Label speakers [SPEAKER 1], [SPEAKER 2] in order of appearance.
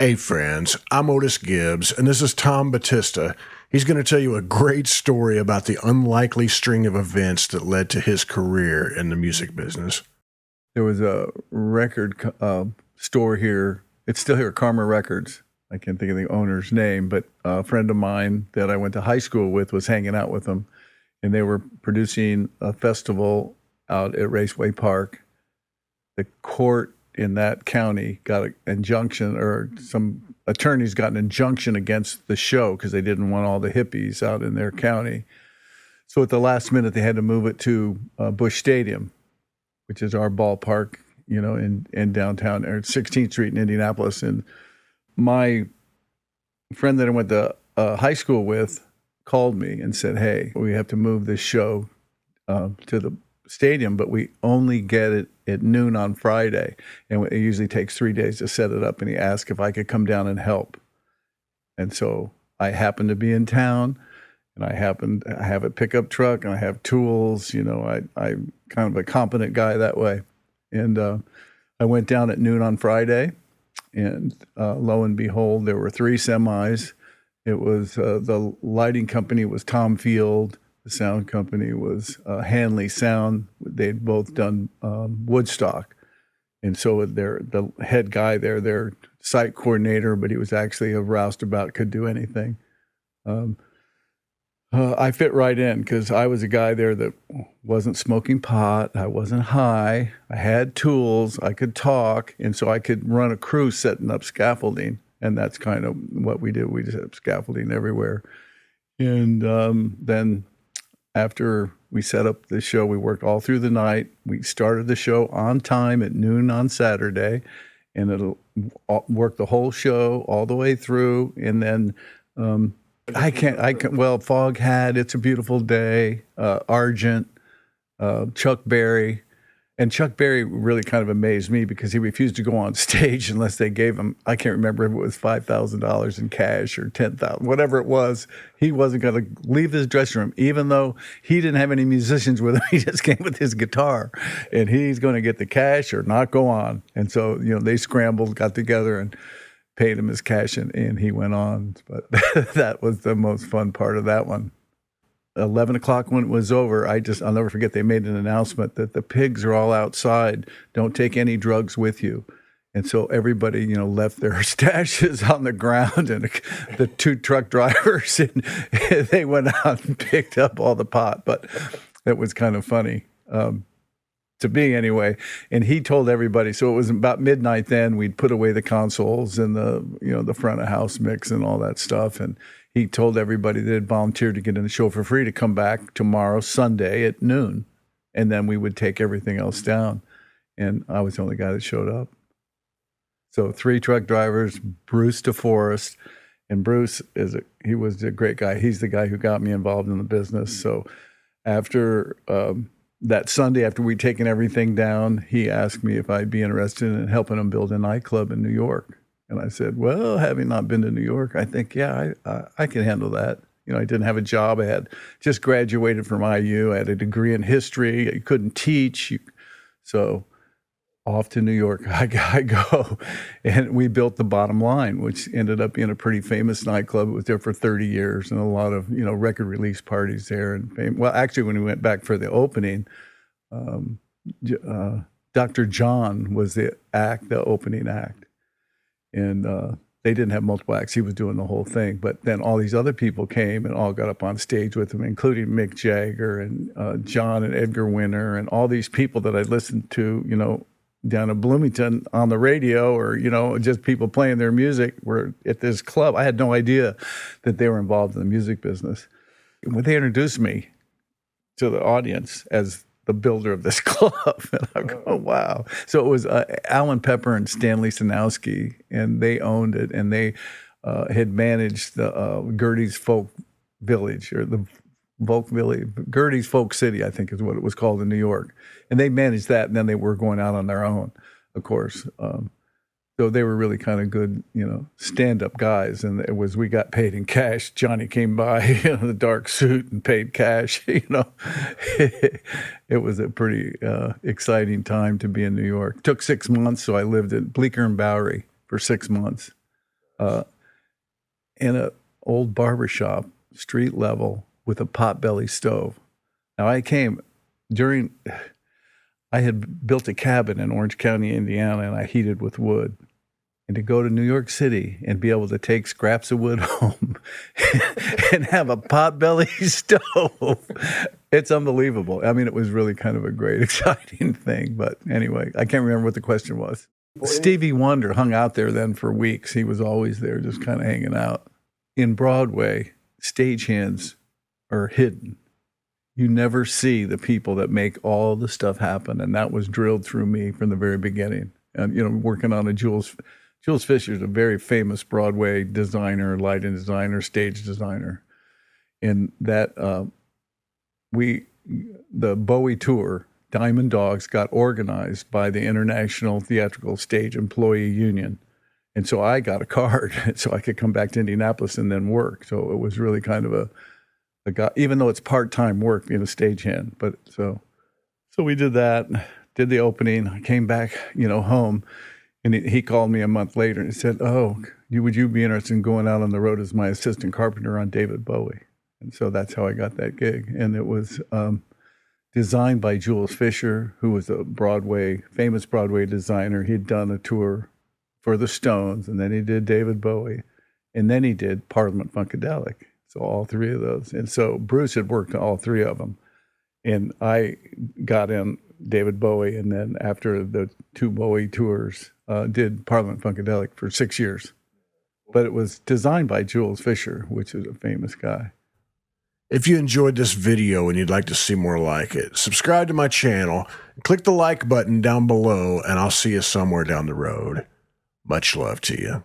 [SPEAKER 1] Hey friends, I'm Otis Gibbs, and this is Tom Battista. He's going to tell you a great story about the unlikely string of events that led to his career in the music business.
[SPEAKER 2] There was a record store here. It's still here, Karma Records. I can't think of the owner's name, but a friend of mine that I went to high school with was hanging out with them, and they were producing a festival out at Raceway Park. The court in that county got an injunction, or some attorneys got an injunction against the show because they didn't want all the hippies out in their county. So at the last minute, they had to move it to Busch Stadium, which is our ballpark, in downtown, or 16th Street in Indianapolis. And my friend that I went to high school with called me and said, "Hey, we have to move this show to the stadium, but we only get it at noon on Friday. And it usually takes 3 days to set it up." And he asked if I could come down and help. And so I happened to be in town, and I have a pickup truck, and I have tools. I'm kind of a competent guy that way. And I went down at noon on Friday, and lo and behold, there were 3 semis. It was the lighting company was Tom Field. The sound company was Hanley Sound. They'd both done Woodstock. And so the head guy there, their site coordinator, but he was actually a roustabout, could do anything. I fit right in because I was a guy there that wasn't smoking pot. I wasn't high. I had tools. I could talk. And so I could run a crew setting up scaffolding. And that's kind of what we did. We just had scaffolding everywhere. And then after we set up the show, we worked all through the night. We started the show on time at noon on Saturday, and it'll work the whole show all the way through. And then Fog Hat, It's a Beautiful Day, Argent, Chuck Berry. And Chuck Berry really kind of amazed me because he refused to go on stage unless they gave him, I can't remember if it was $5,000 in cash or $10,000, whatever it was. He wasn't going to leave his dressing room, even though he didn't have any musicians with him. He just came with his guitar, and he's going to get the cash or not go on. And so, they scrambled, got together, and paid him his cash, and he went on. But that was the most fun part of that one. 11 o'clock when it was over, I'll never forget, they made an announcement that the pigs are all outside. Don't take any drugs with you. And so everybody, left their stashes on the ground, and the 2 truck drivers, and they went out and picked up all the pot. But it was kind of funny to me anyway. And he told everybody, so it was about midnight then, we'd put away the consoles and the front of house mix and all that stuff. And he told everybody that had volunteered to get in the show for free to come back tomorrow, Sunday at noon. And then we would take everything else down. And I was the only guy that showed up. So 3 truck drivers, Bruce DeForest. And Bruce he was a great guy. He's the guy who got me involved in the business. So after that Sunday, after we'd taken everything down, he asked me if I'd be interested in helping him build a nightclub in New York. And I said, well, having not been to New York, I think, I can handle that. I didn't have a job. I had just graduated from IU. I had a degree in history. I couldn't teach. So off to New York I go. And we built the Bottom Line, which ended up being a pretty famous nightclub. It was there for 30 years and a lot of, record release parties there. And well, actually, when we went back for the opening, Dr. John was the opening act. And they didn't have multiple acts. He was doing the whole thing. But then all these other people came and all got up on stage with him, including Mick Jagger and John and Edgar Winter and all these people that I listened to, down in Bloomington on the radio, or, just people playing their music were at this club. I had no idea that they were involved in the music business. When they introduced me to the audience as the builder of this club. And I go, oh, wow. So it was Alan Pepper and Stanley Sanowski, and they owned it, and they had managed the Gertie's Folk Village, or the Folk Village, Gertie's Folk City, I think is what it was called in New York. And they managed that, and then they were going out on their own, of course. So they were really kind of good, stand-up guys. And we got paid in cash. Johnny came by in the dark suit and paid cash, It was a pretty exciting time to be in New York. It took 6 months, so I lived at Bleecker and Bowery for 6 months. in a old barber shop, street level, with a potbelly stove. Now I had built a cabin in Orange County, Indiana, and I heated with wood. And to go to New York City and be able to take scraps of wood home and have a potbelly stove, it's unbelievable. I mean, it was really kind of a great, exciting thing. But anyway, I can't remember what the question was. Stevie Wonder hung out there then for weeks. He was always there, just kind of hanging out. In Broadway, stagehands are hidden. You never see the people that make all the stuff happen. And that was drilled through me from the very beginning. And, working on Jules Fisher is a very famous Broadway designer, lighting designer, stage designer. And that the Bowie tour, Diamond Dogs, got organized by the International Theatrical Stage Employee Union. And so I got a card so I could come back to Indianapolis and then work. So it was really kind of a guy, even though it's part-time work being a stagehand. But so we did that, did the opening. I came back, home, and he called me a month later and he said, "Oh, would you be interested in going out on the road as my assistant carpenter on David Bowie?" And so that's how I got that gig. And it was designed by Jules Fisher, who was a famous Broadway designer. He'd done a tour for the Stones, and then he did David Bowie, and then he did Parliament Funkadelic. So all three of those. And so Bruce had worked on all three of them. And I got in David Bowie, and then after the two Bowie tours, did Parliament Funkadelic for 6 years. But it was designed by Jules Fisher, which is a famous guy.
[SPEAKER 1] If you enjoyed this video and you'd like to see more like it, subscribe to my channel, click the like button down below, and I'll see you somewhere down the road. Much love to you.